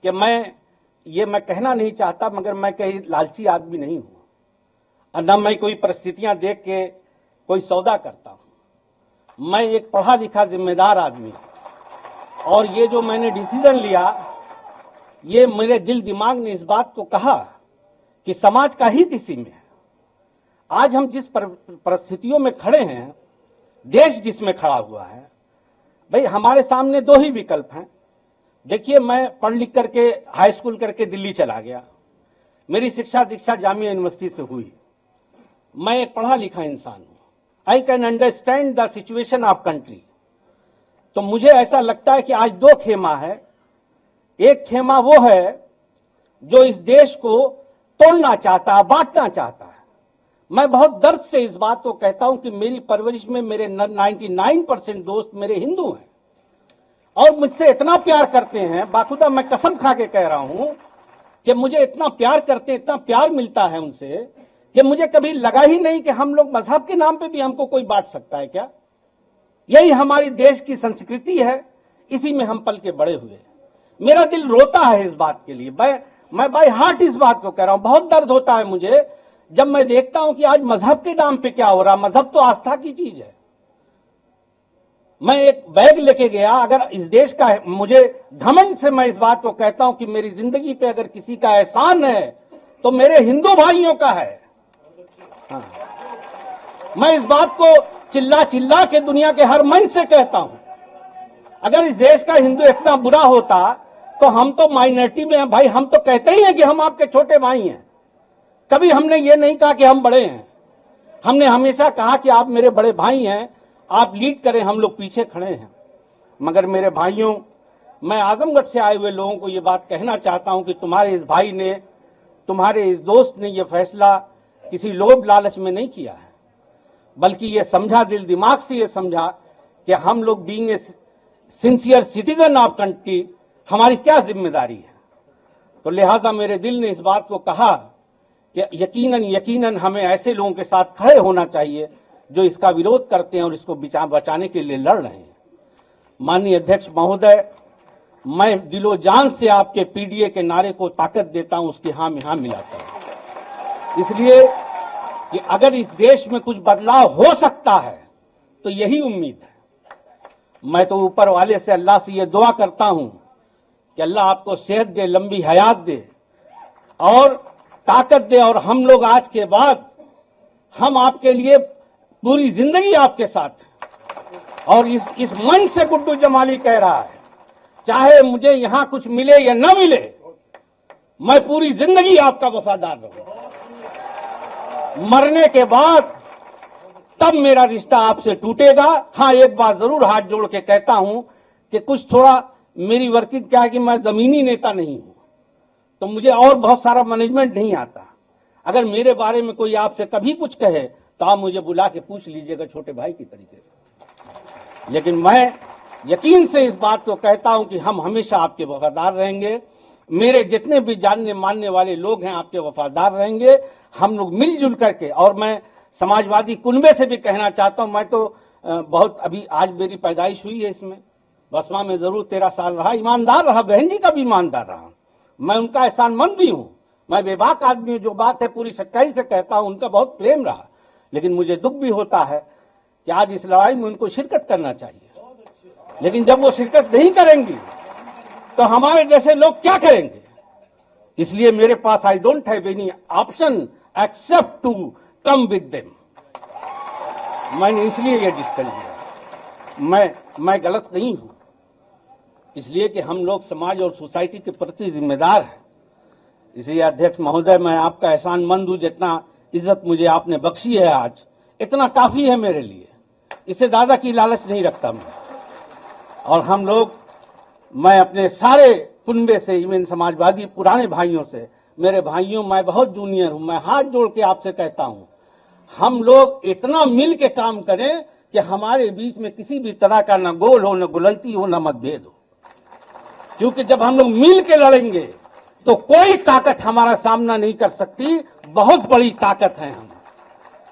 कि मैं कहना नहीं चाहता, मगर मैं कहीं लालची आदमी नहीं हूं और न मैं कोई परिस्थितियां देख के कोई सौदा करता हूं। मैं एक पढ़ा लिखा जिम्मेदार आदमी हूं और ये जो मैंने डिसीजन लिया, ये मेरे दिल दिमाग ने इस बात को कहा कि समाज का हित इसी में है। आज हम जिस परिस्थितियों में खड़े हैं, देश जिसमें खड़ा हुआ है, भाई हमारे सामने दो ही विकल्प हैं। देखिए, मैं पढ़ लिख करके हाई स्कूल करके दिल्ली चला गया, मेरी शिक्षा दीक्षा जामिया यूनिवर्सिटी से हुई। मैं एक पढ़ा लिखा इंसान हूं, I can understand the situation of country. तो मुझे ऐसा लगता है कि आज दो खेमा है। एक खेमा वो है जो इस देश को तोड़ना चाहता है, बांटना चाहता है। मैं बहुत दर्द से इस बात को कहता हूं कि मेरी परवरिश में मेरे 99% दोस्त मेरे हिंदू हैं और मुझसे इतना प्यार करते हैं, बाखुदा मैं कसम खा के कह रहा हूं कि मुझे इतना प्यार करते हैं, इतना प्यार मिलता है उनसे कि मुझे कभी लगा ही नहीं कि हम लोग मजहब के नाम पे भी हमको कोई बांट सकता है क्या। यही हमारी देश की संस्कृति है, इसी में हम पल के बड़े हुए। मेरा दिल रोता है इस बात के लिए, मैं बाय हार्ट इस बात को कह रहा हूं। बहुत दर्द होता है मुझे जब मैं देखता हूं कि आज मजहब के नाम पे क्या हो रहा। मजहब तो आस्था की चीज है। मैं एक बैग लेके गया, अगर इस देश का है, मुझे घमंड से मैं इस बात को कहता हूं कि मेरी जिंदगी पे अगर किसी का एहसान है तो मेरे हिंदू भाइयों का है। हाँ। मैं इस बात को चिल्ला चिल्ला के दुनिया के हर मन से कहता हूं। अगर इस देश का हिंदू इतना बुरा होता तो हम तो माइनॉरिटी में हैं भाई। हम तो कहते ही हैं कि हम आपके छोटे भाई हैं। कभी हमने ये नहीं कहा कि हम बड़े हैं। हमने हमेशा कहा कि आप मेरे बड़े भाई हैं, आप लीड करें, हम लोग पीछे खड़े हैं। मगर मेरे भाइयों, मैं आजमगढ़ से आए हुए लोगों को ये बात कहना चाहता हूं कि तुम्हारे इस भाई ने, तुम्हारे इस दोस्त ने ये फैसला किसी लोभ लालच में नहीं किया है, बल्कि ये समझा, दिल दिमाग से ये समझा कि हम लोग being a sincere citizen of country, हमारी क्या जिम्मेदारी है। तो लिहाजा मेरे दिल ने इस बात को कहा कि यकीनन हमें ऐसे लोगों के साथ खड़े होना चाहिए जो इसका विरोध करते हैं और इसको बचाने के लिए लड़ रहे हैं। माननीय अध्यक्ष महोदय, मैं दिलो जान से आपके पीडीए के नारे को ताकत देता हूं, उसकी हां में हां मिलाता हूं। इसलिए कि अगर इस देश में कुछ बदलाव हो सकता है तो यही उम्मीद है। मैं तो ऊपर वाले से, अल्लाह से ये दुआ करता हूं कि अल्लाह आपको सेहत दे, लंबी हयात दे और ताकत दे, और हम लोग आज के बाद हम आपके लिए पूरी जिंदगी आपके साथ हैं। और इस मन से गुड्डू जमाली कह रहा है, चाहे मुझे यहां कुछ मिले या न मिले, मैं पूरी जिंदगी आपका वफादार रहूंगा। मरने के बाद तब मेरा रिश्ता आपसे टूटेगा। हां, एक बात जरूर हाथ जोड़ के कहता हूं कि कुछ थोड़ा मेरी वर्किंग क्या है कि मैं जमीनी नेता नहीं हूं, तो मुझे और बहुत सारा मैनेजमेंट नहीं आता। अगर मेरे बारे में कोई आपसे कभी कुछ कहे तो आप मुझे बुला के पूछ लीजिएगा, छोटे भाई की तरीके से। लेकिन मैं यकीन से इस बात को कहता हूं कि हम हमेशा आपके वफादार रहेंगे। मेरे जितने भी जानने मानने वाले लोग हैं आपके वफादार रहेंगे। हम लोग मिलजुल करके, और मैं समाजवादी कुनबे से भी कहना चाहता हूं, मैं तो बहुत अभी आज मेरी पैदाइश हुई है, इसमें बसमा में जरूर 13 साल रहा, ईमानदार रहा, बहन जी का भी ईमानदार रहा। मैं उनका एहसानमंद भी हूं। मैं बेबाक आदमी हूं, जो बात है पूरी सच्चाई से कहता हूं। उनका बहुत प्रेम रहा, लेकिन मुझे दुख भी होता है कि आज इस लड़ाई में उनको शिरकत करना चाहिए। लेकिन जब वो शिरकत नहीं करेंगी तो हमारे जैसे लोग क्या करेंगे। इसलिए मेरे पास I don't have any option except to come with them. मैंने इसलिए ये डिसीजन लिया। मैं गलत नहीं हूं, इसलिए कि हम लोग समाज और सोसाइटी के प्रति जिम्मेदार हैं। इसलिए अध्यक्ष महोदय, मैं आपका एहसानमंद हूं। जितना इज्जत मुझे आपने बख्शी है आज, इतना काफी है मेरे लिए। इससे ज्यादा की लालच नहीं रखता मैं। और हम लोग, मैं अपने सारे कुनबे से, इवन समाजवादी पुराने भाइयों से, मेरे भाइयों, मैं बहुत जूनियर हूं, मैं हाथ जोड़ के आपसे कहता हूं, हम लोग इतना मिल के काम करें कि हमारे बीच में किसी भी तरह का न गोल हो, न गुलती हो, न मतभेद हो। क्योंकि जब हम लोग मिल के लड़ेंगे तो कोई ताकत हमारा सामना नहीं कर सकती। बहुत बड़ी ताकत है हम।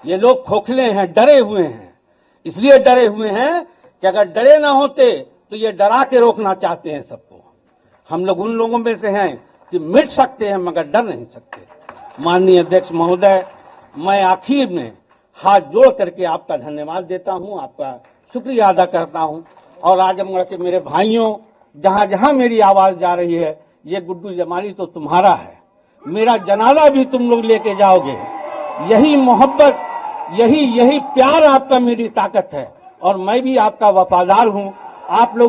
ये लोग खोखले हैं, डरे हुए हैं। इसलिए डरे हुए हैं कि अगर डरे ना होते तो ये डरा के रोकना चाहते हैं सबको। हम लोग उन लोगों में से हैं कि मिट सकते हैं मगर डर नहीं सकते। माननीय अध्यक्ष महोदय, मैं आखिर में हाथ जोड़ करके आपका धन्यवाद देता हूं, आपका शुक्रिया अदा करता हूं। और आजमगढ़ के मेरे भाइयों, जहां जहां मेरी आवाज जा रही है, ये गुड्डू जमाली तो तुम्हारा है, मेरा जनाजा भी तुम लोग लेके जाओगे। यही मोहब्बत, यही प्यार आपका मेरी ताकत है और मैं भी आपका वफादार हूं। आप लोग